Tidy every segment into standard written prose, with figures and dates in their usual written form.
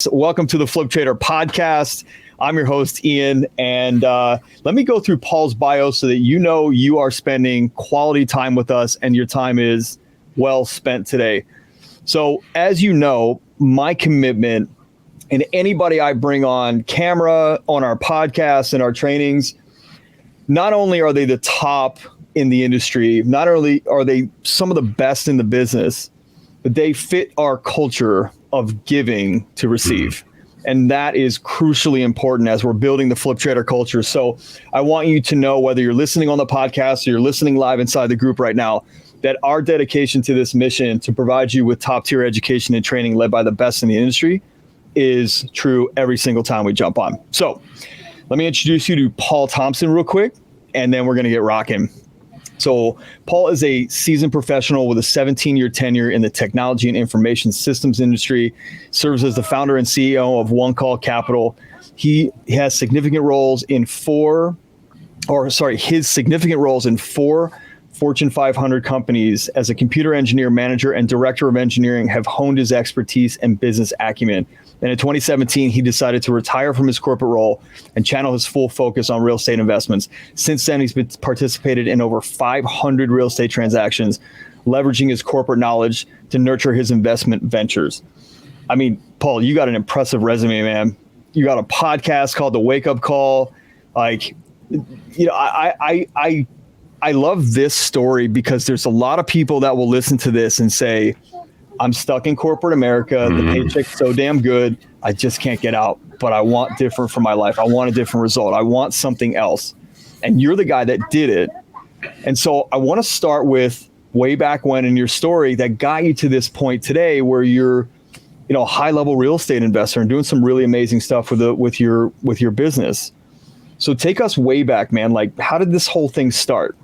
Welcome to the Flip Trader podcast. I'm your host, Ian, and let me go through Paul's bio so that you know you are spending quality time with us and your time is well spent today. So as you know, my commitment and anybody I bring on camera, on our podcasts and our trainings, not only are they the top in the industry, not only are they some of the best in the business, but they fit our culture of giving to receive. And that is crucially important as we're building the Flip Trader culture. So I want you to know, whether you're listening on the podcast or you're listening live inside the group right now, that our dedication to this mission to provide you with top tier education and training led by the best in the industry is true every single time we jump on. So let me introduce you to Paul Thompson real quick, and then we're going to get rocking. So Paul is a seasoned professional with a 17-year tenure in the technology and information systems industry, serves as the founder and CEO of One Call Capital. He has significant roles in his significant roles in four Fortune 500 companies as a computer engineer, manager, and director of engineering have honed his expertise and business acumen. And in 2017, he decided to retire from his corporate role and channel his full focus on real estate investments. Since then, he's been participated in over 500 real estate transactions, leveraging his corporate knowledge to nurture his investment ventures. I mean, Paul, you got an impressive resume, man. You got a podcast called The Wake Up Call. I love this story because there's a lot of people that will listen to this and say, I'm stuck in corporate America. The paycheck's so damn good. I just can't get out, but I want different for my life. I want a different result. I want something else. And you're the guy that did it. And so I want to start with way back when in your story that got you to this point today where you're, a high level real estate investor and doing some really amazing stuff with your business. So take us way back, man. Like, how did this whole thing start?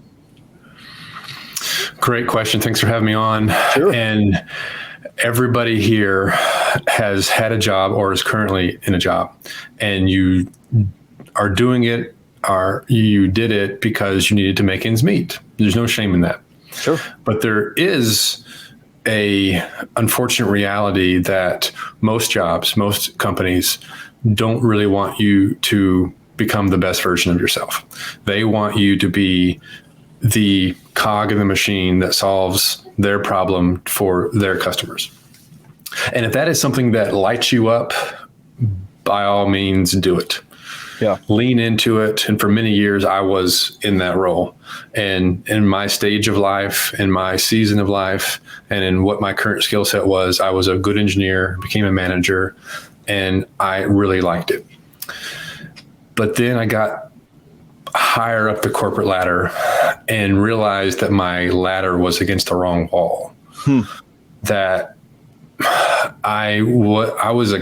Great question. Thanks for having me on. Sure. And everybody here has had a job or is currently in a job, and you are doing it, or you did it because you needed to make ends meet. There's no shame in that. Sure. But there is a unfortunate reality that most jobs, most companies don't really want you to become the best version of yourself. They want you to be the cog in the machine that solves their problem for their customers. And if that is something that lights you up, by all means, do it. Yeah. Lean into it. And for many years, I was in that role. And in my stage of life, in my season of life, and in what my current skill set was, I was a good engineer, became a manager, and I really liked it. But then I got higher up the corporate ladder and realized that my ladder was against the wrong wall. That I was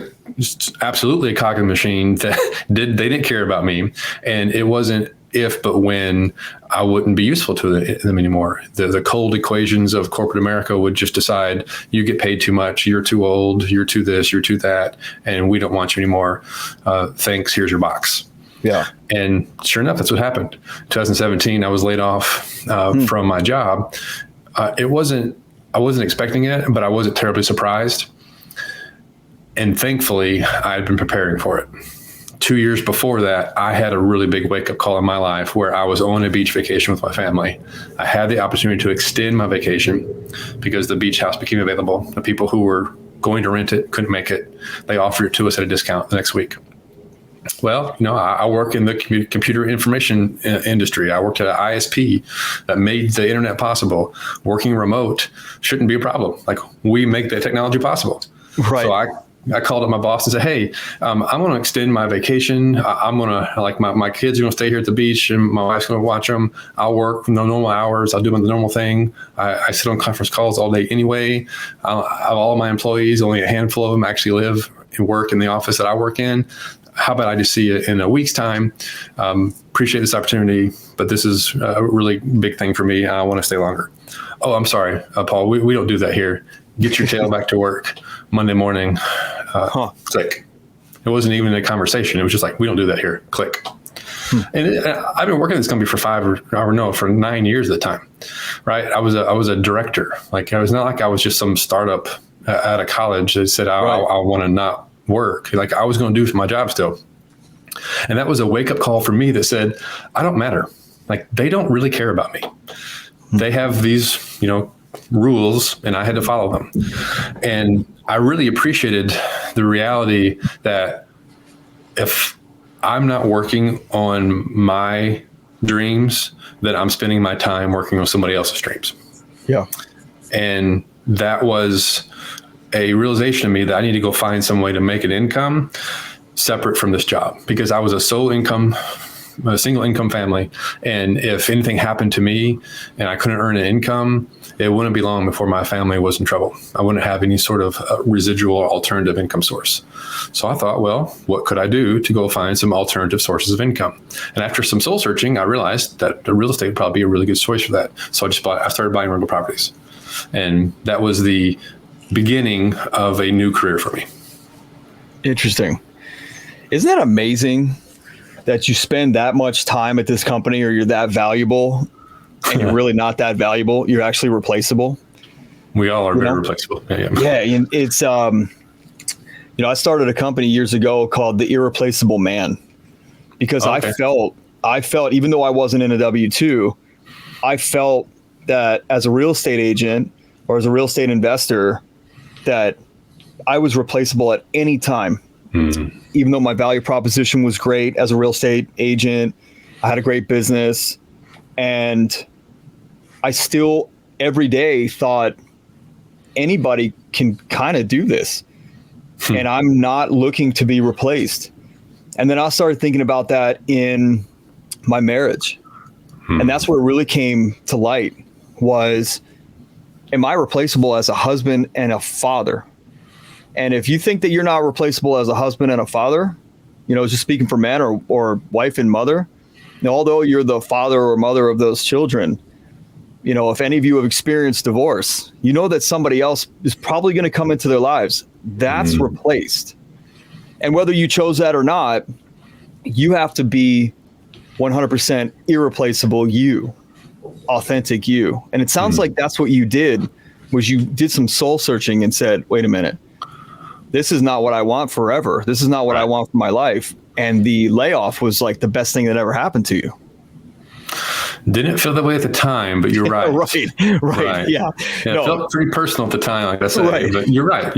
absolutely a cog in the machine that they didn't care about me. And it wasn't if, but when I wouldn't be useful to them anymore. The cold equations of corporate America would just decide, you get paid too much, you're too old, you're too this, you're too that, and we don't want you anymore. Thanks, here's your box. Yeah. And sure enough, that's what happened. 2017, I was laid off from my job. I wasn't expecting it, but I wasn't terribly surprised. And thankfully, I had been preparing for it. 2 years before that, I had a really big wake-up call in my life where I was on a beach vacation with my family. I had the opportunity to extend my vacation because the beach house became available. The people who were going to rent it couldn't make it. They offered it to us at a discount the next week. Well, I work in the computer information industry. I worked at an ISP that made the internet possible. Working remote shouldn't be a problem. Like, we make the technology possible. Right. So I called up my boss and said, hey, I'm going to extend my vacation. I'm going to, my kids are going to stay here at the beach and my wife's going to watch them. I'll work the normal hours. I'll do the normal thing. I sit on conference calls all day anyway. Of all my employees, only a handful of them actually live and work in the office that I work in. How about I just see you in a week's time? Appreciate this opportunity, but this is a really big thing for me. I want to stay longer. Oh, I'm sorry, Paul. We don't do that here. Get your tail back to work Monday morning. Click. It wasn't even a conversation. It was just like, we don't do that here. Click. And I've been working at this company for 9 years at the time, right? I was a director. Like, it was not like I was just some startup out of college that said, I want to not work, like I was going to do my job still. And that was a wake up call for me that said, I don't matter. Like they don't really care about me. They have these, rules and I had to follow them. And I really appreciated the reality that if I'm not working on my dreams, then I'm spending my time working on somebody else's dreams. Yeah. And that was a realization to me that I need to go find some way to make an income separate from this job, because I was a single income family. And if anything happened to me and I couldn't earn an income, it wouldn't be long before my family was in trouble. I wouldn't have any sort of residual alternative income source. So I thought, well, what could I do to go find some alternative sources of income? And after some soul searching, I realized that the real estate would probably be a really good choice for that. So I started buying rental properties. And that was the beginning of a new career for me. Interesting. Isn't that amazing that you spend that much time at this company, or you're that valuable and you're really not that valuable? You're actually replaceable. We all are very replaceable. Yeah. And it's, I started a company years ago called the Irreplaceable Man, because I felt, even though I wasn't in a W-2, I felt that as a real estate agent or as a real estate investor, that I was replaceable at any time. Mm-hmm. Even though my value proposition was great as a real estate agent, I had a great business, and I still every day thought anybody can kind of do this. And I'm not looking to be replaced. And then I started thinking about that in my marriage. And that's where it really came to light was, am I replaceable as a husband and a father? And if you think that you're not replaceable as a husband and a father, just speaking for men or wife and mother, although you're the father or mother of those children, if any of you have experienced divorce, that somebody else is probably going to come into their lives. That's replaced. And whether you chose that or not, you have to be 100% irreplaceable you, authentic you. And it sounds like that's what you did, was you did some soul searching and said, wait a minute, this is not what I want forever. This is not what I want for my life. And the layoff was like the best thing that ever happened to you. Didn't feel that way at the time, but you're right. Right. Yeah. It felt pretty personal at the time. Like that's right. But you're right.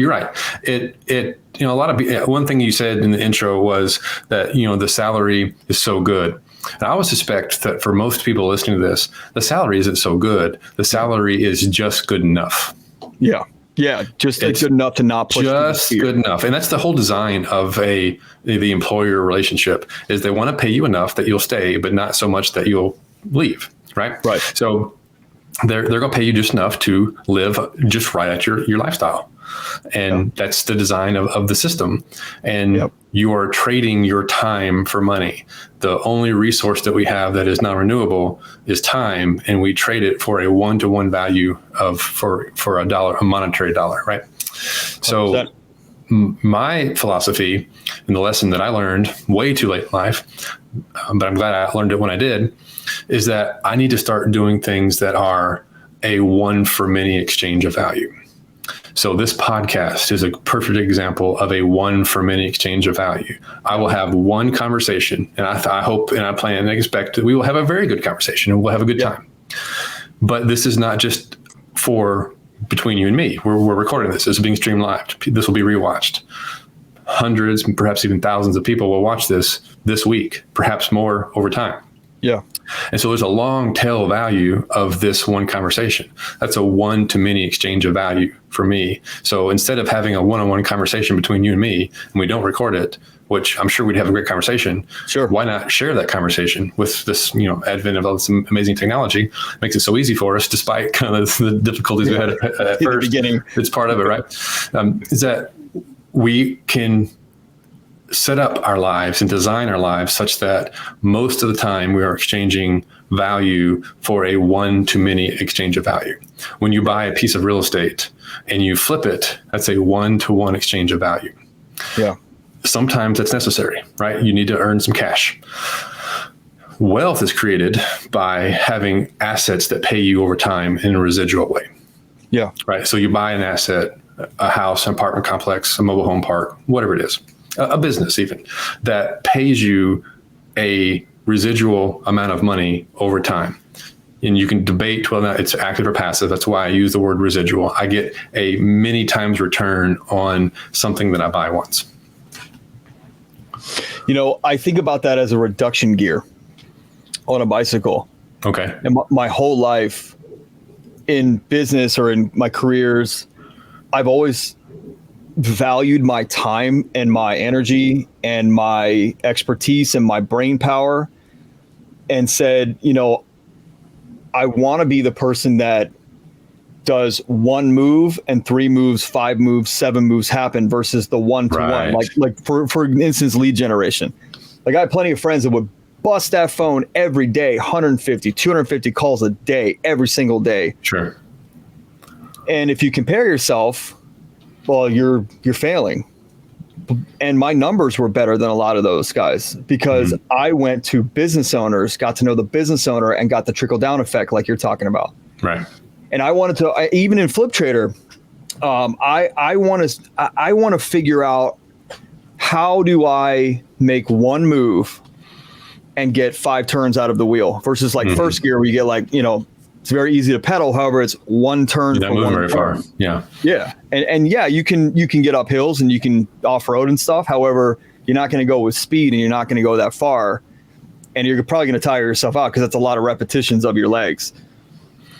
It a lot of one thing you said in the intro was that, the salary is so good. And I would suspect that for most people listening to this, the salary isn't so good. The salary is just good enough. Yeah. Yeah. Just good enough to not push. Just good enough. And that's the whole design of the employer relationship, is they want to pay you enough that you'll stay, but not so much that you'll leave. Right. So they're going to pay you just enough to live just right at your lifestyle. And that's the design of the system. And you are trading your time for money. The only resource that we have that is non-renewable is time. And we trade it for a 1-to-1 value for a dollar, a monetary dollar. Right. So 100%. My philosophy and the lesson that I learned way too late in life, but I'm glad I learned it when I did, is that I need to start doing things that are a one for many exchange of value. So this podcast is a perfect example of a one for many exchange of value. I will have one conversation, and I hope and I plan and expect that we will have a very good conversation and we'll have a good time. But this is not just for between you and me. We're recording this. This is being streamed live. This will be rewatched. Hundreds, perhaps even thousands of people will watch this week, perhaps more over time. Yeah. And so there's a long tail value of this one conversation. That's a one-to-many exchange of value for me. So instead of having a one-on-one conversation between you and me, and we don't record it, which I'm sure we'd have a great conversation. Sure. Why not share that conversation with this, advent of all this amazing technology? It makes it so easy for us, despite kind of the difficulties we had at first. In the beginning. It's part of it, right? Is that we can set up our lives and design our lives such that most of the time we are exchanging value for a one-to-many exchange of value. When you buy a piece of real estate and you flip it, that's a one-to-one exchange of value. Yeah. Sometimes that's necessary, right? You need to earn some cash. Wealth is created by having assets that pay you over time in a residual way. Yeah. Right. So you buy an asset a house, an apartment complex, a mobile home park, whatever it is, a business even, that pays you a residual amount of money over time. And you can debate whether or not it's active or passive. That's why I use the word residual. I get a many times return on something that I buy once. I think about that as a reduction gear on a bicycle. Okay. And my whole life in business or in my careers, I've always valued my time and my energy and my expertise and my brain power, and said, I want to be the person that does one move and 3 moves, 5 moves, 7 moves happen versus the 1-to-1. Like for instance, lead generation. Like I have plenty of friends that would bust that phone every day, 150, 250 calls a day, every single day. Sure. And if you compare yourself, well, you're failing. And my numbers were better than a lot of those guys because I went to business owners, got to know the business owner, and got the trickle down effect like you're talking about. Right. And I wanted to, even in Flip Trader, I want to figure out, how do I make one move and get 5 turns out of the wheel versus like first gear where you get it's very easy to pedal. However, it's 1 turn. That move very far. Yeah. Yeah. And yeah, you can get up hills and you can off road and stuff. However, you're not going to go with speed and you're not going to go that far. And you're probably going to tire yourself out because that's a lot of repetitions of your legs.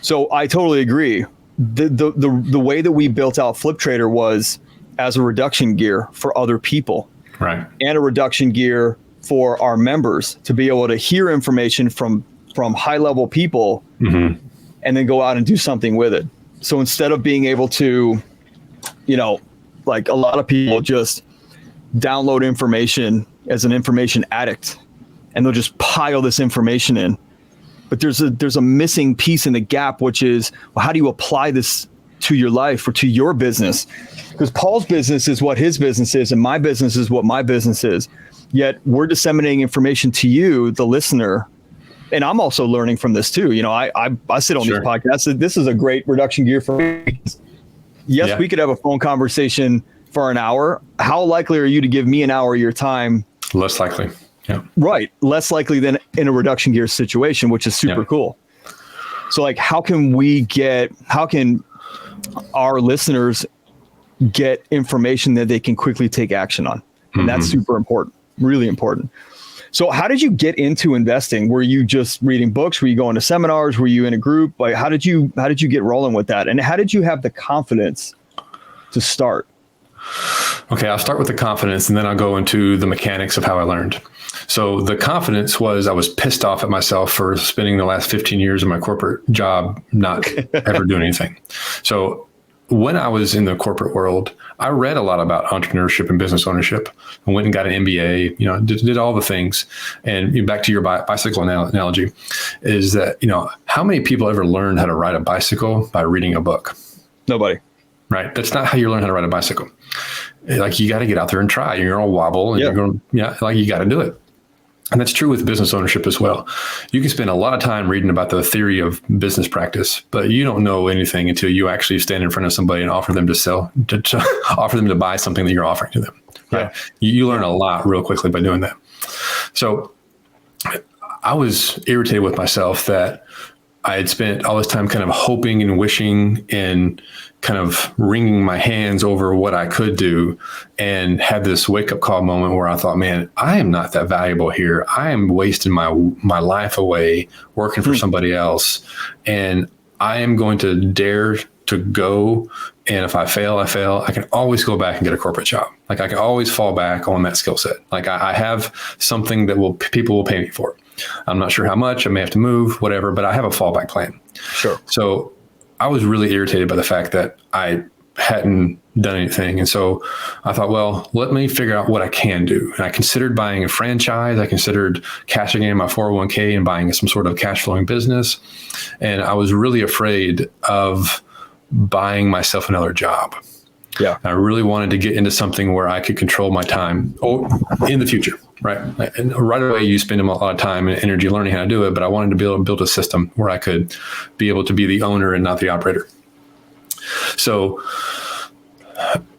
So I totally agree. The way that we built out Flip Trader was as a reduction gear for other people. Right. And a reduction gear for our members to be able to hear information from high level people and then go out and do something with it. So instead of being able to, like a lot of people just download information as an information addict and they'll just pile this information in. But there's a missing piece in the gap, which is, well, how do you apply this to your life or to your business? Because Paul's business is what his business is and my business is what my business is. Yet we're disseminating information to you, the listener. And I'm also learning from this too. I sit on these podcasts. This is a great reduction gear for me. Yes, we could have a phone conversation for an hour. How likely are you to give me an hour of your time? Less likely. Yeah. Right. Less likely than in a reduction gear situation, which is super cool. So like, how can our listeners get information that they can quickly take action on? And that's super important, really important. So how did you get into investing? Were you just reading books? Were you going to seminars? Were you in a group? Like, how did you get rolling with that? And how did you have the confidence to start? Okay, I'll start with the confidence and then I'll go into the mechanics of how I learned. So the confidence was I was pissed off at myself for spending the last 15 years of my corporate job not ever doing anything. So when I was in the corporate world, I read a lot about entrepreneurship and business ownership. I went and got an MBA, did all the things. And back to your bicycle analogy is that, how many people ever learned how to ride a bicycle by reading a book? Nobody. Right. That's not how you learn how to ride a bicycle. Like you got to get out there and try. You're going to wobble and you're going to, you got to do it. And that's true with business ownership as well. You can spend a lot of time reading about the theory of business practice, but you don't know anything until you actually stand in front of somebody and offer them to offer them to buy something that you're offering to them. Right? Yeah. You learn a lot real quickly by doing that. So I was irritated with myself that I had spent all this time kind of hoping and wishing and kind of wringing my hands over what I could do, and had this wake up call moment where I thought, man, I am not that valuable here. I am wasting my life away working for somebody else. And I am going to dare to go. And if I fail, I fail. I can always go back and get a corporate job. Like I can always fall back on that skill set. Like I have something that people will pay me for. I'm not sure how much. I may have to move, whatever, but I have a fallback plan. Sure. So I was really irritated by the fact that I hadn't done anything. And so I thought, well, let me figure out what I can do. And I considered buying a franchise. I considered cashing in my 401k and buying some sort of cash flowing business. And I was really afraid of buying myself another job. Yeah. I really wanted to get into something where I could control my time in the future. Right. And right away, you spend a lot of time and energy learning how to do it. But I wanted to be able to build a system where I could be able to be the owner and not the operator. So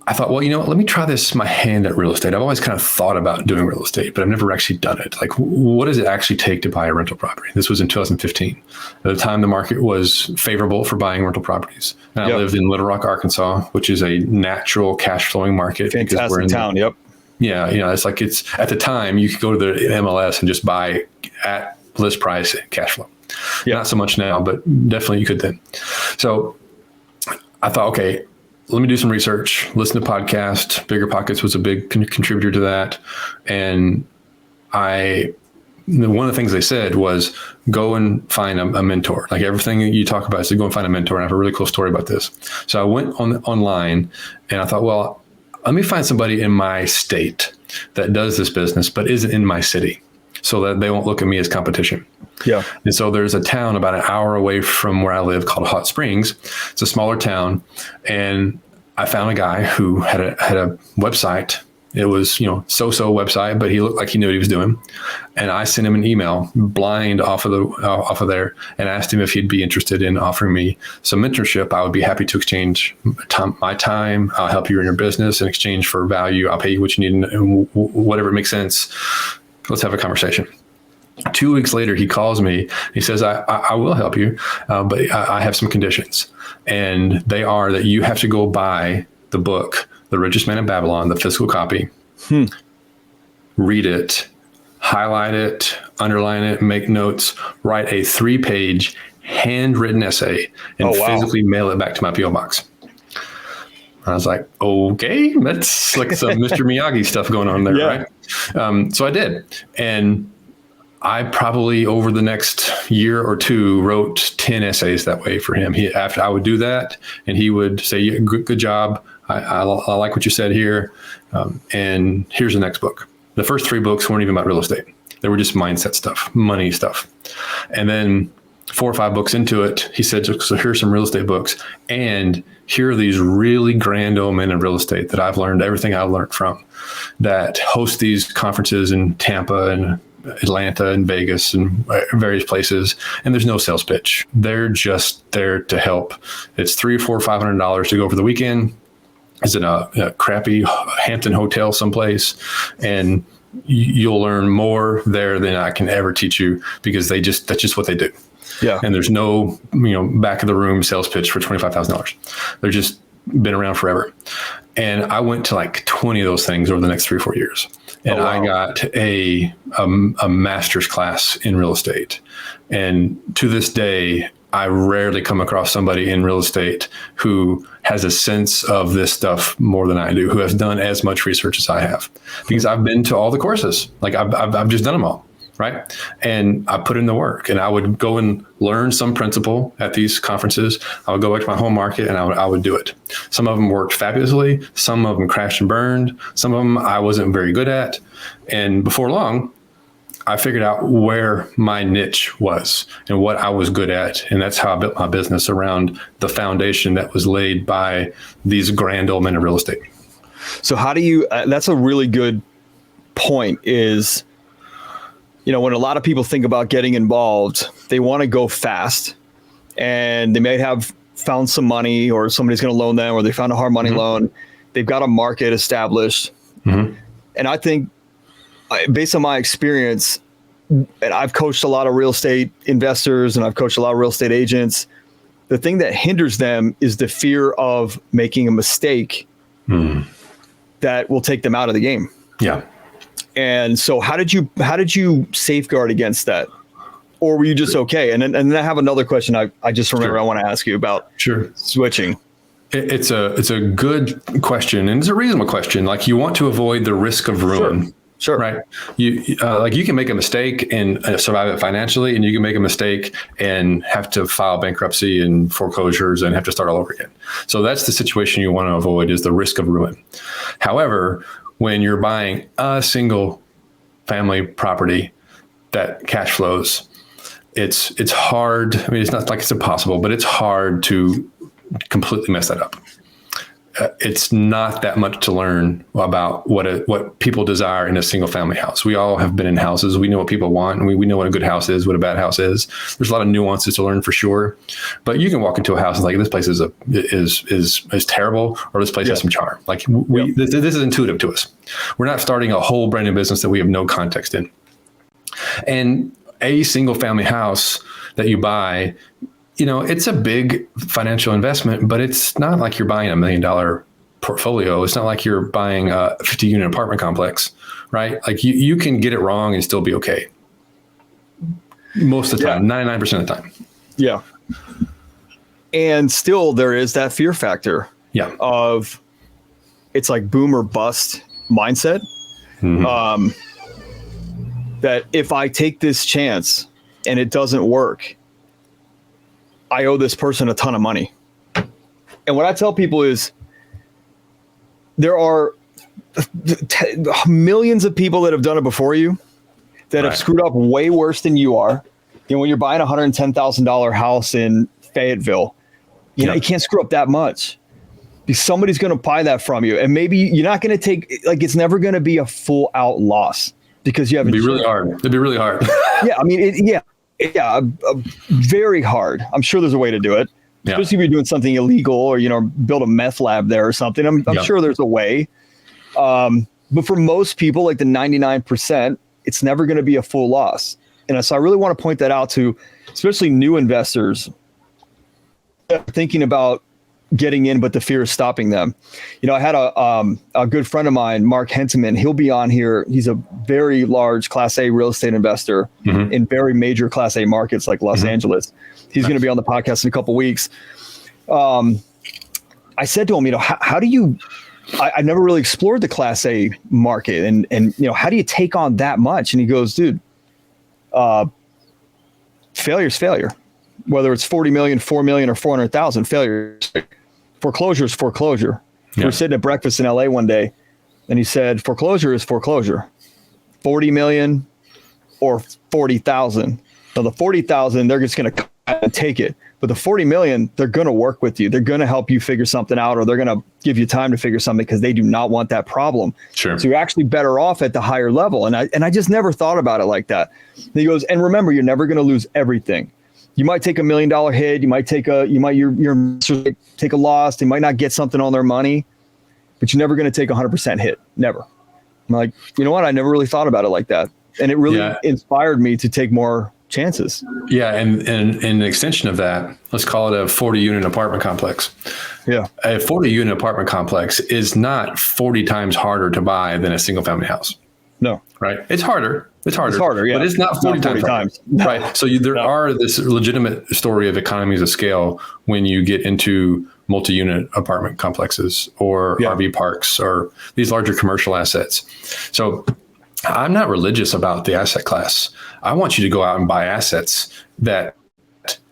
I thought, well, you know what, let me try my hand at real estate. I've always kind of thought about doing real estate, but I've never actually done it. Like, what does it actually take to buy a rental property? This was in 2015. At the time, the market was favorable for buying rental properties. And I lived in Little Rock, Arkansas, which is a natural cash flowing market. Fantastic we're in town. Yep. Yeah. It's like at the time you could go to the MLS and just buy at list price cash flow. Yeah. Not so much now, but definitely you could then. So I thought, okay, let me do some research, listen to podcasts. Bigger Pockets was a big contributor to that. And one of the things they said was go and find a mentor. Like everything you talk about is to go and find a mentor. And I have a really cool story about this. So I went online and I thought, well, let me find somebody in my state that does this business, but isn't in my city, so that they won't look at me as competition. Yeah. And so there's a town about an hour away from where I live called Hot Springs. It's a smaller town. And I found a guy who had a website. It was, so-so website, but he looked like he knew what he was doing. And I sent him an email blind off of there and asked him if he'd be interested in offering me some mentorship. I would be happy to exchange my time. I'll help you in your business in exchange for value. I'll pay you what you need and whatever makes sense. Let's have a conversation. 2 weeks later, he calls me. He says, I will help you, but I have some conditions. And they are that you have to go buy the book, The Richest Man in Babylon, the physical copy, read it, highlight it, underline it, make notes, write a 3-page handwritten essay, and physically mail it back to my P.O. box. I was like, okay, that's like some Mr. Miyagi stuff going on there, right? So I did. And I probably over the next year or two wrote 10 essays that way for him. After I would do that, and he would say, good job. I like what you said here. And here's the next book. The first 3 books weren't even about real estate. They were just mindset stuff, money stuff. And then 4 or 5 books into it, he said, so here's some real estate books. And here are these really grand old men in real estate that I've learned everything I've learned from, that host these conferences in Tampa and Atlanta and Vegas and various places. And there's no sales pitch. They're just there to help. It's $300 or $500 to go for the weekend. It's in a crappy Hampton hotel someplace. And you'll learn more there than I can ever teach you, because that's just what they do. Yeah. And there's no, back of the room sales pitch for $25,000. They're just been around forever. And I went to like 20 of those things over the next 3 or 4 years. And I got a master's class in real estate. And to this day, I rarely come across somebody in real estate who has a sense of this stuff more than I do, who has done as much research as I have, because I've been to all the courses. Like I've just done them all. Right. And I put in the work, and I would go and learn some principle at these conferences. I would go back to my home market and I would do it. Some of them worked fabulously. Some of them crashed and burned. Some of them I wasn't very good at. And before long, I figured out where my niche was and what I was good at. And that's how I built my business around the foundation that was laid by these grand old men in real estate. So how do you, that's a really good point is, when a lot of people think about getting involved, they want to go fast, and they may have found some money, or somebody's going to loan them, or they found a hard money loan. They've got a market established. And I think based on my experience, and I've coached a lot of real estate investors and I've coached a lot of real estate agents, the thing that hinders them is the fear of making a mistake that will take them out of the game. Yeah. And so how did you safeguard against that? Or were you just okay? And then I have another question I just remember I want to ask you about switching. It's a good question, and it's a reasonable question. Like, you want to avoid the risk of ruin. Sure. Right. You can make a mistake and survive it financially, and you can make a mistake and have to file bankruptcy and foreclosures and have to start all over again. So that's the situation you want to avoid, is the risk of ruin. However, when you're buying a single family property that cash flows, it's hard. I mean, it's not like it's impossible, but it's hard to completely mess that up. it's not that much to learn about what people desire in a single family house. We all have been in houses. We know what people want, and we know what a good house is, what a bad house is. There's a lot of nuances to learn for sure, but you can walk into a house and like, this place is terrible, or this place has some charm. Like this is intuitive to us. We're not starting a whole brand new business that we have no context in. And a single family house that you buy, it's a big financial investment, but it's not like you're buying $1 million portfolio. It's not like you're buying a 50-unit apartment complex, right? Like you can get it wrong and still be okay. Most of the time, 99% of the time. Yeah. And still there is that fear factor of it's like boom or bust mindset. Mm-hmm. That if I take this chance and it doesn't work, I owe this person a ton of money. And what I tell people is there are millions of people that have done it before you that have screwed up way worse than you are. When you're buying a $110,000 house in Fayetteville, you can't screw up that much. Because somebody's going to buy that from you. And maybe you're not going to take, it's never going to be a full out loss because you have. It'd be really hard. It'd be really hard. Yeah. I mean, very hard. I'm sure there's a way to do it, especially if you're doing something illegal or, build a meth lab there or something. I'm sure there's a way. But for most people, like the 99%, it's never going to be a full loss. And so I really want to point that out to especially new investors thinking about getting in, but the fear is stopping them. I had a good friend of mine, Mark Henteman. He'll be on here. He's a very large Class A real estate investor in very major Class A markets like Los Angeles. He's going to be on the podcast in a couple of weeks. I said to him, how do you? I never really explored the Class A market, and how do you take on that much? And he goes, dude, failure's failure. Whether it's 40 million, 4 million, or 400,000, failure. Foreclosure is foreclosure. We were sitting at breakfast in LA one day, and he said, foreclosure is foreclosure. 40 million or 40,000. Now the 40,000, they're just going to take it. But the 40 million, they're going to work with you. They're going to help you figure something out, or they're going to give you time to figure something because they do not want that problem. Sure. So you're actually better off at the higher level. And I just never thought about it like that. And he goes, and remember, you're never going to lose everything. You might take $1 million hit. You might take take a loss. They might not get something on their money, but you're never going to take 100% hit. Never. I'm like, you know what? I never really thought about it like that. And it really inspired me to take more chances. Yeah. And an extension of that, let's call it a 40-unit apartment complex. Yeah. A 40-unit apartment complex is not 40 times harder to buy than a single family house. No. Right. It's harder. It's harder, yeah. But it's not 40 times. No. Right. So there are this legitimate story of economies of scale when you get into multi-unit apartment complexes or RV parks or these larger commercial assets. So I'm not religious about the asset class. I want you to go out and buy assets that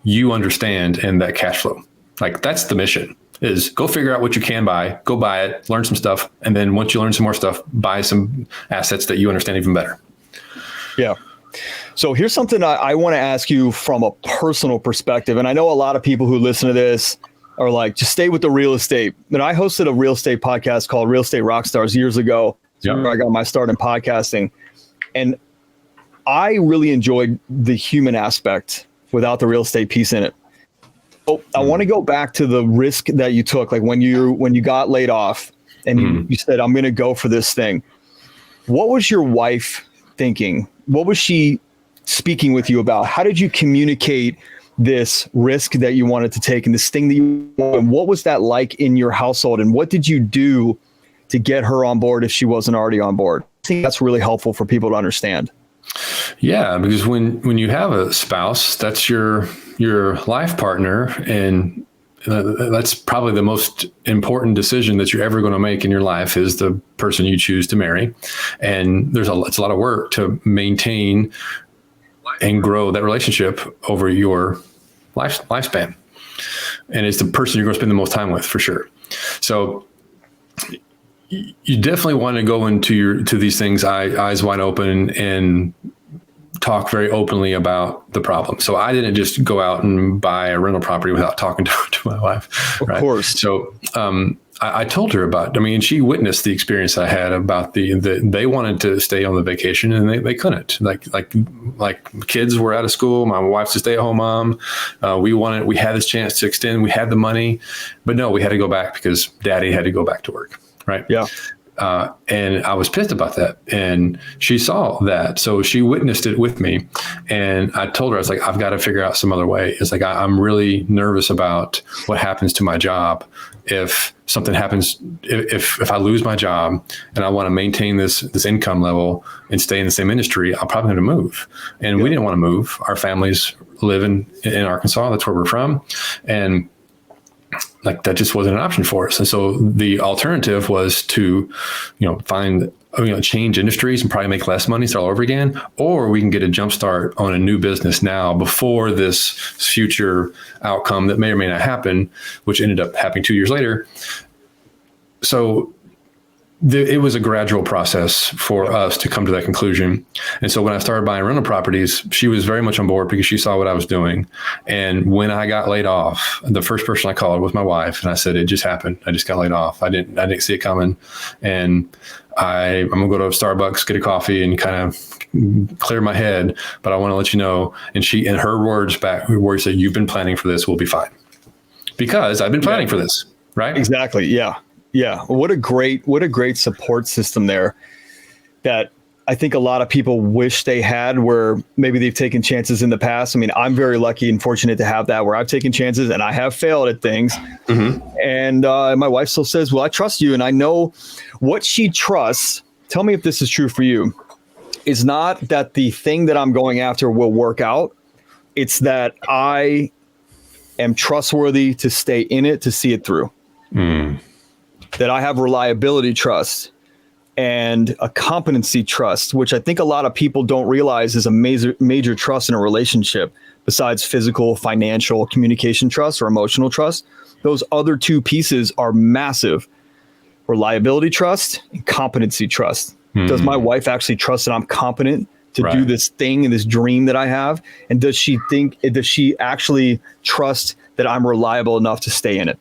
you understand and that cash flow. Like that's the mission. Is go figure out what you can buy, go buy it, learn some stuff. And then once you learn some more stuff, buy some assets that you understand even better. Yeah. So here's something I want to ask you from a personal perspective. And I know a lot of people who listen to this are like, just stay with the real estate. And I hosted a real estate podcast called Real Estate Rockstars years ago. Where I got my start in podcasting. And I really enjoyed the human aspect without the real estate piece in it. Oh, I want to go back to the risk that you took, like when you got laid off and you said, I'm going to go for this thing. What was your wife thinking? What was she speaking with you about? How did you communicate this risk that you wanted to take and this thing that you wanted? And what was that like in your household? And what did you do to get her on board if she wasn't already on board? I think that's really helpful for people to understand. Yeah, because when you have a spouse, that's your life partner, and that's probably the most important decision that you're ever going to make in your life is the person you choose to marry. And it's a lot of work to maintain and grow that relationship over your lifespan. And it's the person you're going to spend the most time with for sure. So you definitely want to go into these things eyes wide open and talk very openly about the problem. So I didn't just go out and buy a rental property without talking to my wife. Of course. So I told her about, she witnessed the experience I had about they wanted to stay on the vacation and they couldn't, like kids were out of school. My wife's a stay-at-home mom. We had this chance to extend, we had the money, but no, we had to go back because daddy had to go back to work. Right. Yeah. And I was pissed about that. And she saw that. So she witnessed it with me. And I told her, I was like, I've got to figure out some other way. It's like, I'm really nervous about what happens to my job. If something happens, if I lose my job and I want to maintain this income level and stay in the same industry, I'm probably going to move. And we didn't want to move. Our families live in Arkansas. That's where we're from. And like that just wasn't an option for us. And so the alternative was to, change industries and probably make less money, start all over again, or we can get a jump start on a new business now before this future outcome that may or may not happen, which ended up happening 2 years later. So it was a gradual process for us to come to that conclusion. And so when I started buying rental properties, she was very much on board because she saw what I was doing. And when I got laid off, the first person I called was my wife. And I said, it just happened. I just got laid off. I didn't see it coming. And I'm going to go to Starbucks, get a coffee and kind of clear my head. But I want to let you know. And she, in her words back, where she said, you've been planning for this, we'll be fine. Because I've been planning for this, right? Exactly. Yeah. Yeah. What a great support system there that I think a lot of people wish they had, where maybe they've taken chances in the past. I'm very lucky and fortunate to have that, where I've taken chances and I have failed at things. Mm-hmm. And my wife still says, well, I trust you. And I know what she trusts. Tell me if this is true for you, is not that the thing that I'm going after will work out. It's that I am trustworthy to stay in it, to see it through. Mm. That I have reliability trust and a competency trust, which I think a lot of people don't realize is a major trust in a relationship, besides physical, financial, communication trust, or emotional trust. Those other two pieces are massive. Reliability trust and competency trust. Mm. Does my wife actually trust that I'm competent to do this thing and this dream that I have? And does she actually trust that I'm reliable enough to stay in it?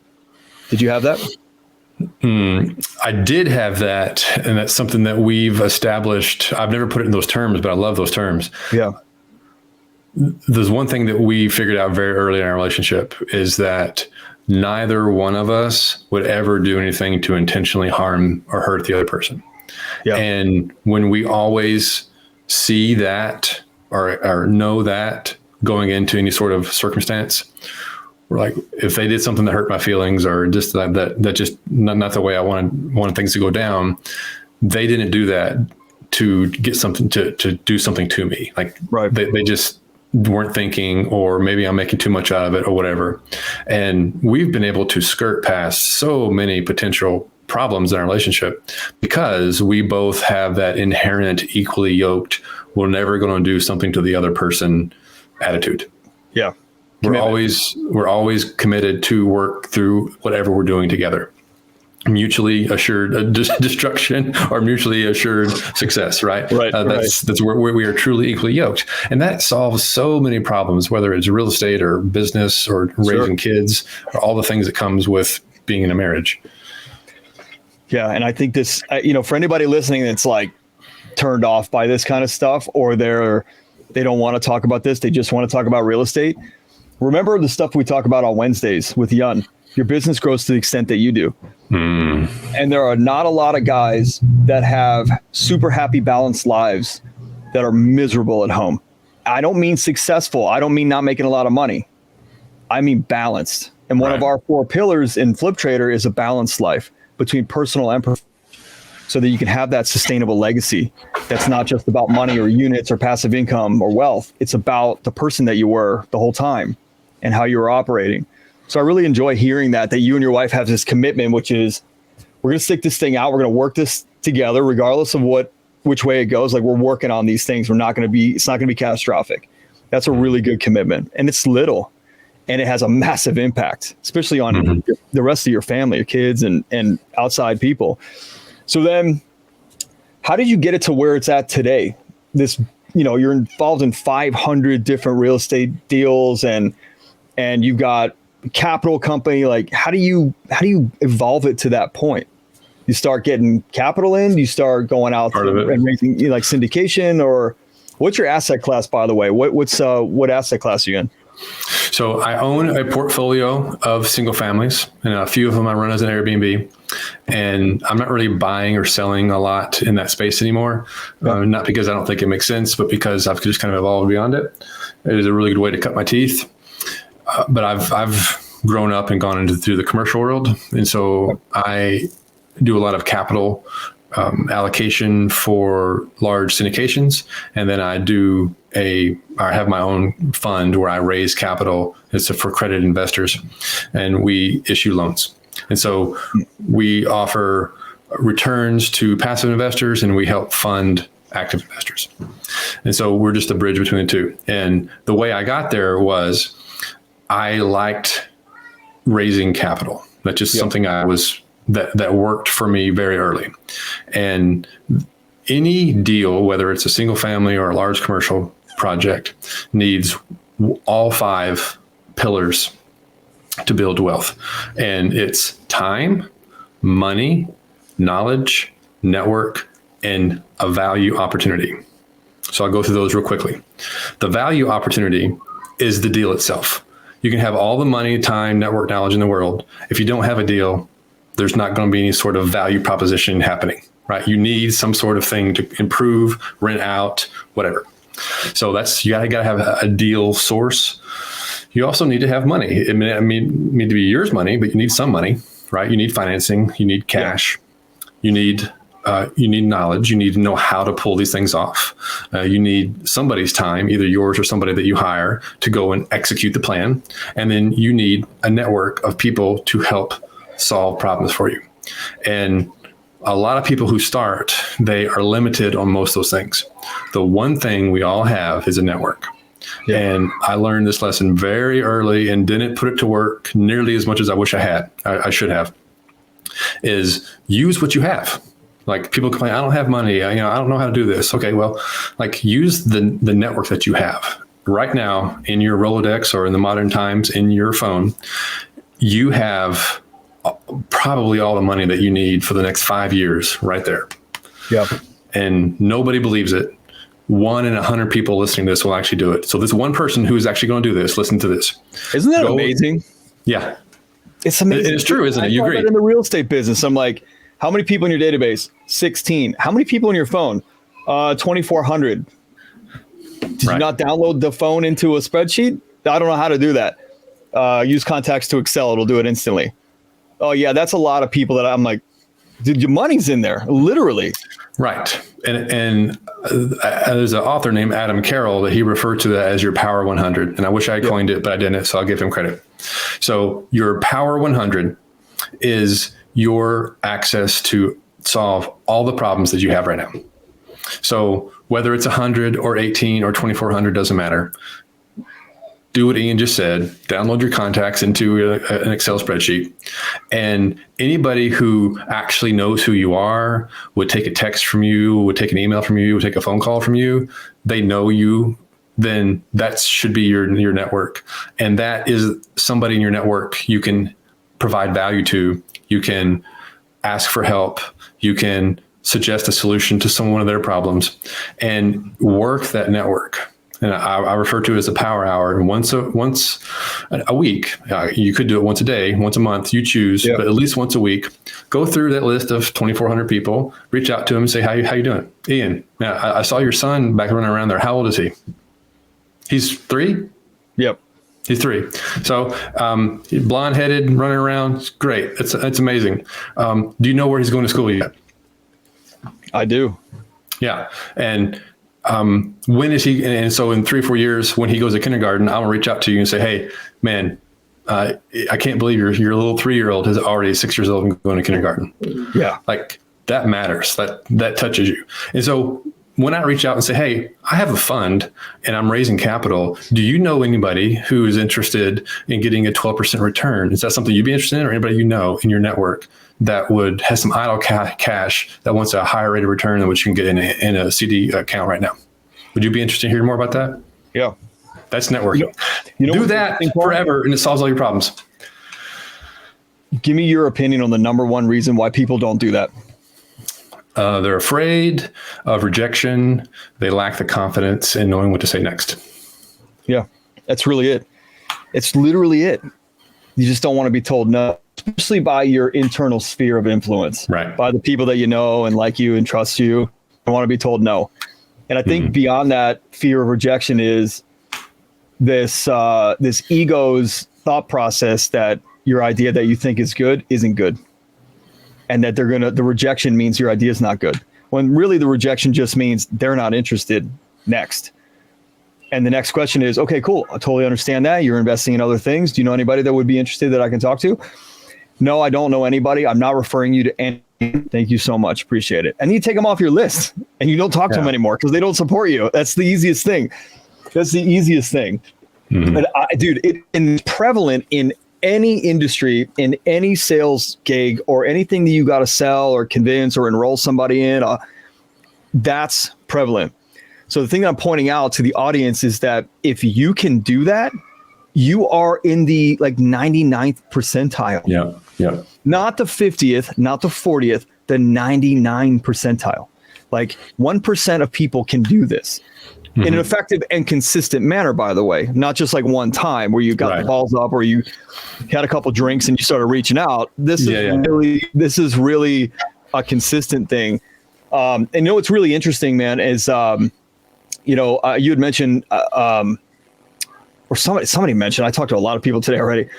Did you have that? I did have that, and that's something that we've established. I've never put it in those terms, but I love those terms. Yeah. There's one thing that we figured out very early in our relationship is that neither one of us would ever do anything to intentionally harm or hurt the other person. Yeah. And when we always see that or know that going into any sort of circumstance, we're like, if they did something that hurt my feelings or just that just not the way I wanted things to go down, they didn't do that to get something to do something to me. Like they just weren't thinking, or maybe I'm making too much out of it or whatever. And we've been able to skirt past so many potential problems in our relationship because we both have that inherent, equally yoked, we're never going to do something to the other person attitude. Yeah. We're always committed to work through whatever we're doing together. Mutually assured destruction or mutually assured success, right? That's where we are truly equally yoked. And that solves so many problems, whether it's real estate or business or raising kids or all the things that comes with being in a marriage. Yeah. And I think this, for anybody listening that's like turned off by this kind of stuff, or they don't want to talk about this, they just want to talk about real estate. Remember the stuff we talk about on Wednesdays with Yun. Your business grows to the extent that you do. Mm. And there are not a lot of guys that have super happy, balanced lives that are miserable at home. I don't mean successful. I don't mean not making a lot of money. I mean balanced. And one of our 4 pillars in Flip Trader is a balanced life between personal and professional, so that you can have that sustainable legacy. That's not just about money or units or passive income or wealth. It's about the person that you were the whole time and how you were operating. So I really enjoy hearing that you and your wife have this commitment, which is, we're going to stick this thing out. We're going to work this together, regardless of which way it goes. Like, we're working on these things. It's not going to be catastrophic. That's a really good commitment. And it's little, and it has a massive impact, especially on the rest of your family, your kids and outside people. So then how did you get it to where it's at today? You're involved in 500 different real estate deals and you've got capital company, like how do you evolve it to that point? You start getting capital in, you start going out and raising, like syndication, or what's your asset class, by the way? What asset class are you in? So I own a portfolio of single families, and a few of them I run as an Airbnb. And I'm not really buying or selling a lot in that space anymore. Not because I don't think it makes sense, but because I've just kind of evolved beyond it. It is a really good way to cut my teeth. But I've grown up and gone through the commercial world, and so I do a lot of capital allocation for large syndications, and then I have my own fund where I raise capital. It's for credit investors, and we issue loans. And so we offer returns to passive investors, and we help fund active investors. And so we're just a bridge between the two. And the way I got there was I liked raising capital. That's just something that worked for me very early. And any deal, whether it's a single family or a large commercial project, needs all 5 pillars to build wealth. And it's time, money, knowledge, network, and a value opportunity. So I'll go through those real quickly. The value opportunity is the deal itself. You can have all the money, time, network, knowledge in the world. If you don't have a deal, there's not going to be any sort of value proposition happening, right? You need some sort of thing to improve, rent out, whatever. So you gotta have a deal source. You also need to have money. It need to be yours money, but you need some money, right? You need financing. You need cash. You need knowledge. You need to know how to pull these things off. You need somebody's time, either yours or somebody that you hire, to go and execute the plan. And then you need a network of people to help solve problems for you. And a lot of people who start, they are limited on most of those things. The one thing we all have is a network. Yeah. And I learned this lesson very early and didn't put it to work nearly as much as I wish I should have, is use what you have. Like, people complain, I don't have money. I don't know how to do this. Okay, well, like, use the network that you have right now in your Rolodex, or in the modern times in your phone. You have probably all the money that you need for the next 5 years right there. Yeah. And nobody believes it. 1 in 100 people listening to this will actually do it. So this one person who is actually going to do this, listen to this. Isn't that amazing? Yeah. It's amazing. It's true, isn't it? You agree? In the real estate business, I'm like, how many people in your database? 16. How many people in your phone? 2,400. Did you not download the phone into a spreadsheet? I don't know how to do that. Use contacts to Excel. It'll do it instantly. Oh yeah, that's a lot of people that I'm like, dude, your money's in there, literally. Right. And there's an author named Adam Carroll that he referred to that as your Power 100. And I wish I had coined it, but I didn't, so I'll give him credit. So your Power 100 is your access to solve all the problems that you have right now. So whether it's 100 or 18 or 2,400, doesn't matter. Do what Ian just said, download your contacts into an Excel spreadsheet, and anybody who actually knows who you are, would take a text from you, would take an email from you, would take a phone call from you, they know you, then that should be your network. And that is somebody in your network you can provide value to. You can ask for help. You can suggest a solution to one of their problems, and work that network. And I refer to it as a power hour. And once a week, you could do it once a day, once a month, you choose, but at least once a week, go through that list of 2,400 people, reach out to them and say, how you doing? Ian, now I saw your son back running around there. How old is he? He's 3? Yep. He's 3. So blonde headed, running around. It's great. It's amazing. Do you know where he's going to school yet? I do. Yeah. And when is he? And so in 3 or 4 years, when he goes to kindergarten, I'm gonna reach out to you and say, hey, man, I can't believe your little 3-year-old is already 6 years old and going to kindergarten. Yeah. Like, that matters. That touches you. And so when I reach out and say, hey, I have a fund and I'm raising capital, do you know anybody who is interested in getting a 12% return? Is that something you'd be interested in, or anybody you know in your network that has some idle cash that wants a higher rate of return than what you can get in a CD account right now? Would you be interested in hearing more about that? Yeah. That's networking. Do that forever, and it solves all your problems. Give me your opinion on the number one reason why people don't do that. They're afraid of rejection. They lack the confidence in knowing what to say next. Yeah, that's really it. It's literally it. You just don't want to be told no, especially by your internal sphere of influence, right? By the people that you know and like you and trust you. I want to be told no. And I think beyond that fear of rejection is this ego's thought process that your idea that you think is good isn't good. And that the rejection means your idea is not good. When really the rejection just means they're not interested. Next. And the next question is, okay, cool. I totally understand that. You're investing in other things. Do you know anybody that would be interested that I can talk to? No, I don't know anybody. I'm not referring you to any. Thank you so much. Appreciate it. And you take them off your list and you don't talk to them anymore because they don't support you. That's the easiest thing. But it's prevalent in any industry, in any sales gig or anything that you got to sell or convince or enroll somebody in, that's prevalent. So the thing that I'm pointing out to the audience is that if you can do that, you are in the 99th percentile. Yeah. Not the 50th, not the 40th, the 99 percentile. 1% of people can do this. In an effective and consistent manner, by the way, not just one time where you got the balls up or you had a couple drinks and you started reaching out. This is really a consistent thing. And what's really interesting, man, is you had mentioned or somebody mentioned. I talked to a lot of people today already.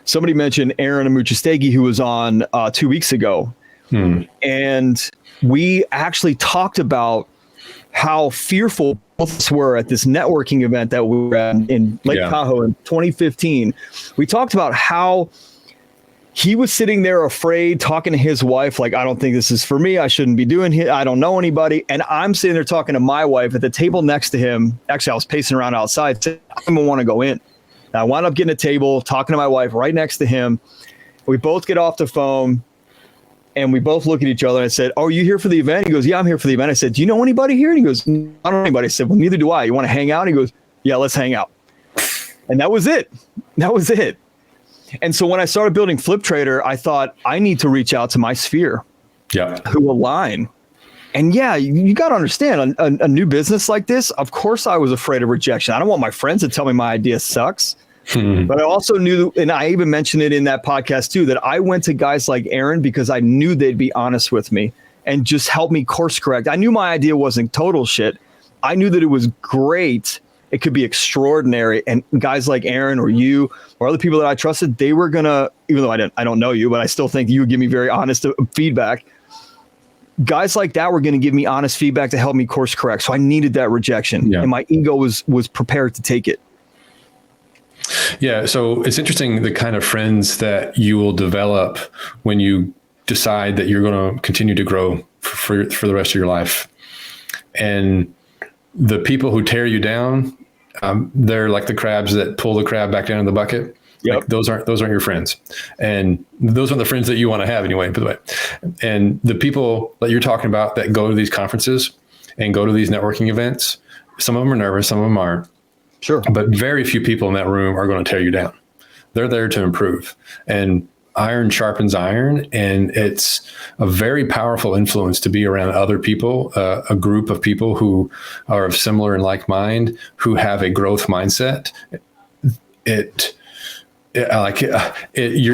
Somebody mentioned Aaron Amuchastegui, who was on 2 weeks ago, and we actually talked about how fearful both of us were at this networking event that we were at in Lake Tahoe in 2015. We talked about how he was sitting there afraid, talking to his wife, I don't think this is for me. I shouldn't be doing it. I don't know anybody. And I'm sitting there talking to my wife at the table next to him. Actually, I was pacing around outside. I didn't want to go in. And I wound up getting a table, talking to my wife right next to him. We both get off the phone. And we both look at each other and I said, "Oh, are you here for the event?" He goes, "Yeah, I'm here for the event." I said, "Do you know anybody here?" And he goes, "I don't know anybody." I said, "Well, neither do I. You want to hang out?" He goes, "Yeah, let's hang out." And that was it. And so when I started building Flip Trader, I thought I need to reach out to my sphere who align. And you got to understand a new business like this. Of course, I was afraid of rejection. I don't want my friends to tell me my idea sucks. But I also knew, and I even mentioned it in that podcast too, that I went to guys like Aaron because I knew they'd be honest with me and just help me course correct. I knew my idea wasn't total shit. I knew that it was great. It could be extraordinary. And guys like Aaron or you or other people that I trusted, they were gonna, even though I don't know you, but I still think you would give me very honest feedback. Guys like that were going to give me honest feedback to help me course correct. So I needed that rejection, and my ego was prepared to take it. Yeah. So it's interesting the kind of friends that you will develop when you decide that you're going to continue to grow for the rest of your life. And the people who tear you down, they're like the crabs that pull the crab back down in the bucket. Yep. Those aren't your friends. And those aren't the friends that you want to have anyway, by the way. And the people that you're talking about that go to these conferences and go to these networking events, some of them are nervous, some of them aren't. Sure. But very few people in that room are going to tear you down. They're there to improve. And iron sharpens iron. And it's a very powerful influence to be around other people, a group of people who are of similar and like mind, who have a growth mindset. You're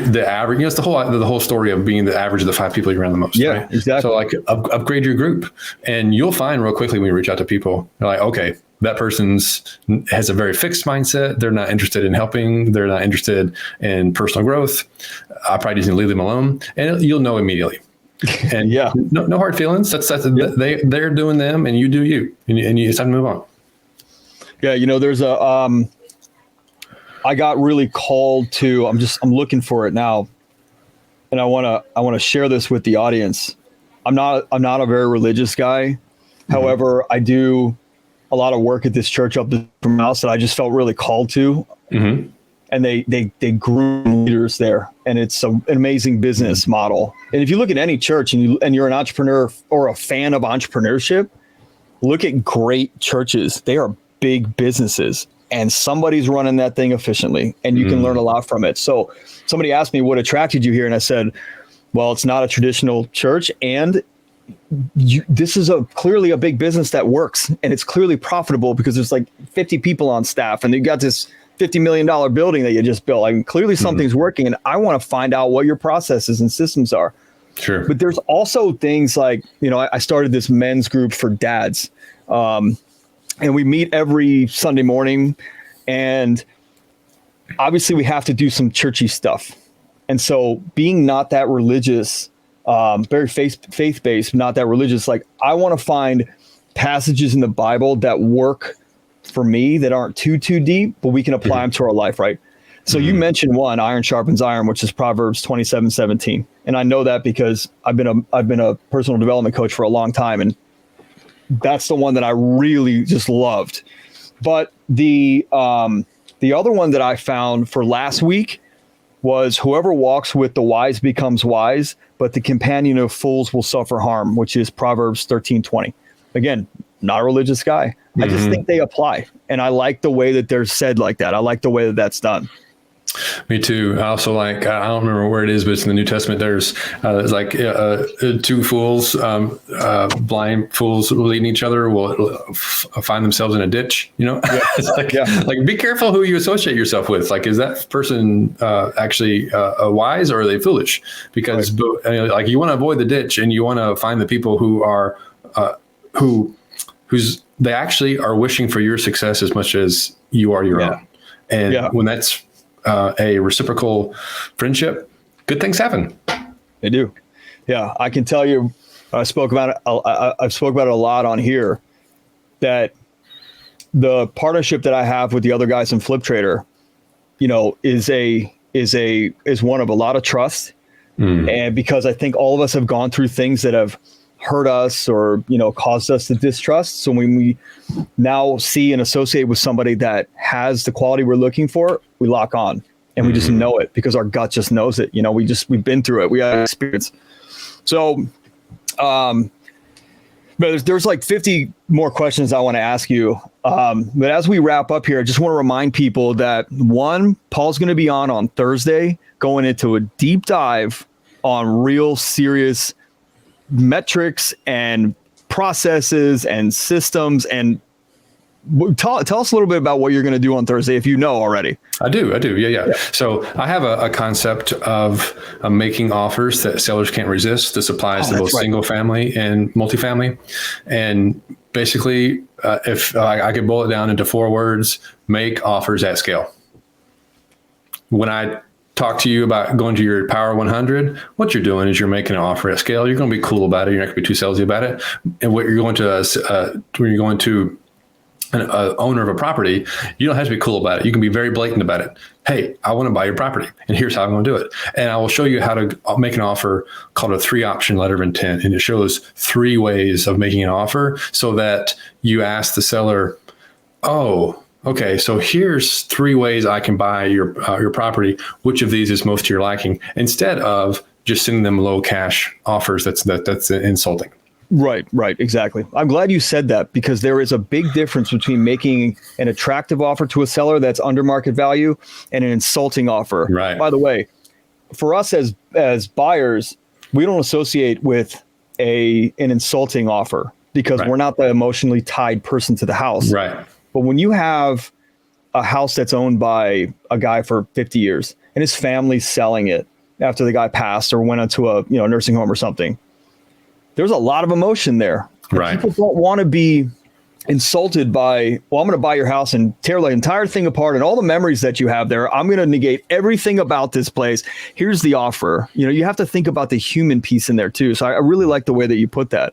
the average. It's the whole story of being the average of the 5 people you're around the most. Yeah, right? Exactly. So upgrade your group, and you'll find real quickly when you reach out to people, you're like, okay, that person's has a very fixed mindset. They're not interested in helping. They're not interested in personal growth. I probably just need to leave them alone, and you'll know immediately. And no hard feelings. That's they're doing them, and you do you, and it's time to move on. Yeah, there's I got really called to. I'm looking for it now, and I want to share this with the audience. I'm not a very religious guy. However, I do a lot of work at this church up from my house that I just felt really called to. And they grew leaders there, and it's an amazing business model. And if you look at any church and you're an entrepreneur or a fan of entrepreneurship, look at great churches. They are big businesses. and somebody's running that thing efficiently, and you can learn a lot from it. So somebody asked me what attracted you here, and I said, well, it's not a traditional church, and this is clearly a big business that works, and it's clearly profitable because there's like 50 people on staff, and you got this $50 million building that you just built. I mean, clearly something's working, and I want to find out what your processes and systems are. Sure. But there's also things like, I started this men's group for dads, and we meet every Sunday morning, and obviously we have to do some churchy stuff. And so being not that religious, very faith-based, not that religious, like I want to find passages in the Bible that work for me that aren't too deep, but we can apply them to our life, right? So you mentioned one, iron sharpens iron, which is Proverbs 27:17. And I know that because I've been a personal development coach for a long time, and that's the one that I really just loved. But the other one that I found for last week was whoever walks with the wise becomes wise, but the companion of fools will suffer harm, which is Proverbs 13:20. Again, not a religious guy. I just think they apply. And I like the way that they're said like that. I like the way that that's done. Me too. I also like, I don't remember where it is, but it's in the New Testament. There's like two fools, blind fools leading each other will find themselves in a ditch, It's like, be careful who you associate yourself with. Like, is that person actually wise, or are they foolish? Because like you want to avoid the ditch, and you want to find the people who are, they actually are wishing for your success as much as you are your own. And when that's a reciprocal friendship, good things happen. They do. Yeah. I can tell you, I've spoke about it a lot on here, that the partnership that I have with the other guys in Flip Trader, is one of a lot of trust. And because I think all of us have gone through things that have hurt us or, caused us to distrust. So when we now see and associate with somebody that has the quality we're looking for, we lock on, and we just know it because our gut just knows it. We've been through it. We have experience. So, but there's like 50 more questions I want to ask you. But as we wrap up here, I just want to remind people that Paul's going to be on Thursday, going into a deep dive on real serious metrics and processes and systems. And tell us a little bit about what you're going to do on Thursday, if you know already. I do. Yeah. So I have a concept of making offers that sellers can't resist. This applies to both single family and multifamily. And basically, if I could boil it down into 4 words, make offers at scale. When I talk to you about going to your Power 100, what you're doing is you're making an offer at scale. You're going to be cool about it. You're not going to be too salesy about it. And what you're going to, when you're going to an owner of a property, you don't have to be cool about it. You can be very blatant about it. Hey, I want to buy your property, and here's how I'm going to do it. And I will show you how to make an offer called a 3-option letter of intent. And it shows 3 ways of making an offer so that you ask the seller, oh, okay, so here's 3 ways I can buy your property. Which of these is most to your liking? Instead of just sending them low cash offers, that's insulting. Right, exactly. I'm glad you said that, because there is a big difference between making an attractive offer to a seller that's under market value and an insulting offer. Right. By the way, for us as buyers, we don't associate with an insulting offer because we're not the emotionally tied person to the house. Right. But when you have a house that's owned by a guy for 50 years and his family's selling it after the guy passed or went into a nursing home or something, there's a lot of emotion there. Right. People don't want to be insulted by, well, I'm going to buy your house and tear the entire thing apart and all the memories that you have there. I'm going to negate everything about this place. Here's the offer. You have to think about the human piece in there too. So I really like the way that you put that.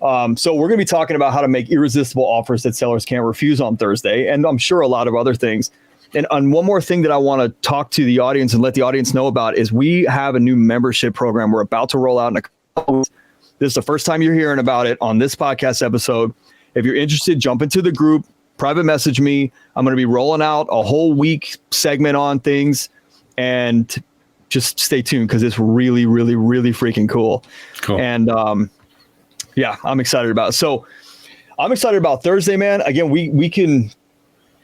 So we're going to be talking about how to make irresistible offers that sellers can't refuse on Thursday. And I'm sure a lot of other things. And on one more thing that I want to talk to the audience and let the audience know about is we have a new membership program we're about to roll out in a couple weeks. This is the first time you're hearing about it on this podcast episode. If you're interested, jump into the group, private message me. I'm going to be rolling out a whole week segment on things, and just stay tuned because it's really, really, really freaking cool. And I'm excited about it. So I'm excited about Thursday, man. Again, we can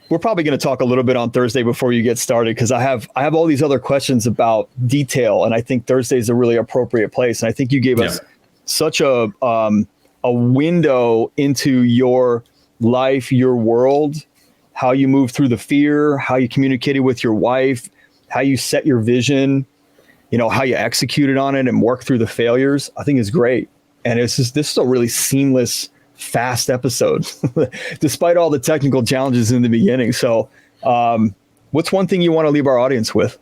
we're probably going to talk a little bit on Thursday before you get started, because I have all these other questions about detail, and I think Thursday is a really appropriate place. And I think you gave us such a window into your life, your world, how you move through the fear, how you communicated with your wife, how you set your vision, how you executed on it and work through the failures. I think is great. And this is a really seamless, fast episode, despite all the technical challenges in the beginning. So what's one thing you want to leave our audience with?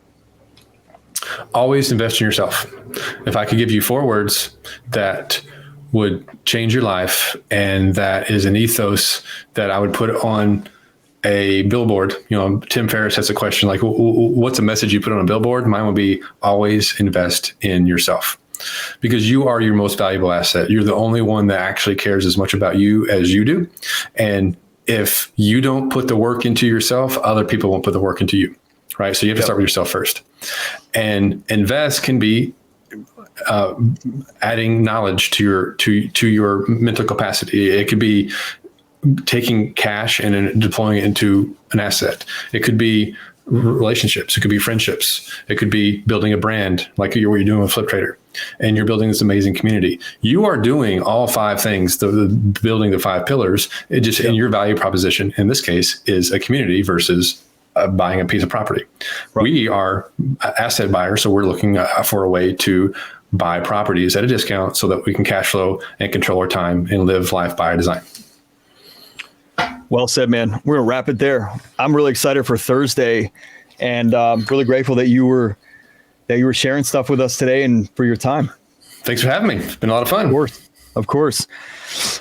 Always invest in yourself. If I could give you 4 words that would change your life, and that is an ethos that I would put on a billboard. Tim Ferriss has a question like, what's a message you put on a billboard? Mine would be always invest in yourself, because you are your most valuable asset. You're the only one that actually cares as much about you as you do. And if you don't put the work into yourself, other people won't put the work into you. Right. So you have to start with yourself first. And invest can be adding knowledge to your mental capacity. It could be taking cash and deploying it into an asset. It could be relationships. It could be friendships. It could be building a brand like what you're doing with Flip Trader, and you're building this amazing community. You are doing all 5 things, building the 5 pillars. It just in your value proposition in this case is a community versus buying a piece of property. Right. We are asset buyers, so we're looking for a way to buy properties at a discount so that we can cash flow and control our time and live life by design. Well said, man. We're going to wrap it there. I'm really excited for Thursday, and really grateful that you were sharing stuff with us today and for your time. Thanks for having me. It's been a lot of fun. Of course.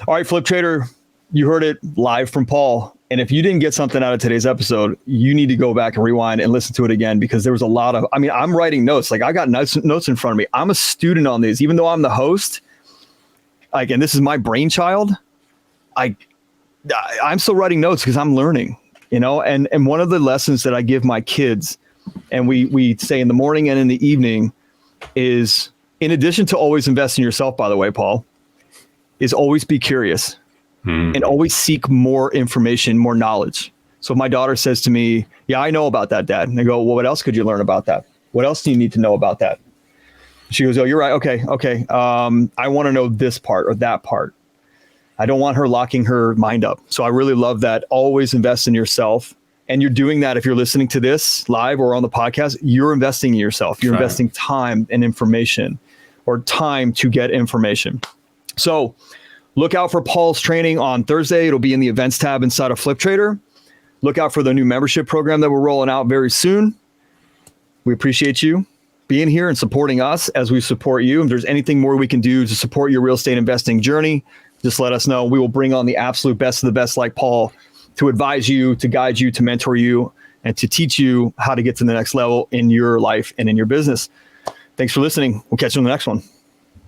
All right, Flip Trader, you heard it live from Paul. And if you didn't get something out of today's episode, you need to go back and rewind and listen to it again, because there was a lot of, I'm writing notes. Like, I got notes in front of me. I'm a student on these, even though I'm the host, and this is my brainchild. I'm still writing notes because I'm learning, and one of the lessons that I give my kids, and we say in the morning and in the evening, is, in addition to always invest in yourself, by the way, Paul, is always be curious and always seek more information, more knowledge. So if my daughter says to me, yeah, I know about that, Dad. And I go, well, what else could you learn about that? What else do you need to know about that? She goes, oh, you're right. Okay. I want to know this part or that part. I don't want her locking her mind up. So I really love that. Always invest in yourself. And you're doing that if you're listening to this live or on the podcast, you're investing in yourself. You're investing time and information, or time to get information. So look out for Paul's training on Thursday. It'll be in the events tab inside of Flip Trader. Look out for the new membership program that we're rolling out very soon. We appreciate you being here and supporting us as we support you. If there's anything more we can do to support your real estate investing journey, just let us know. We will bring on the absolute best of the best like Paul to advise you, to guide you, to mentor you, and to teach you how to get to the next level in your life and in your business. Thanks for listening. We'll catch you on the next one.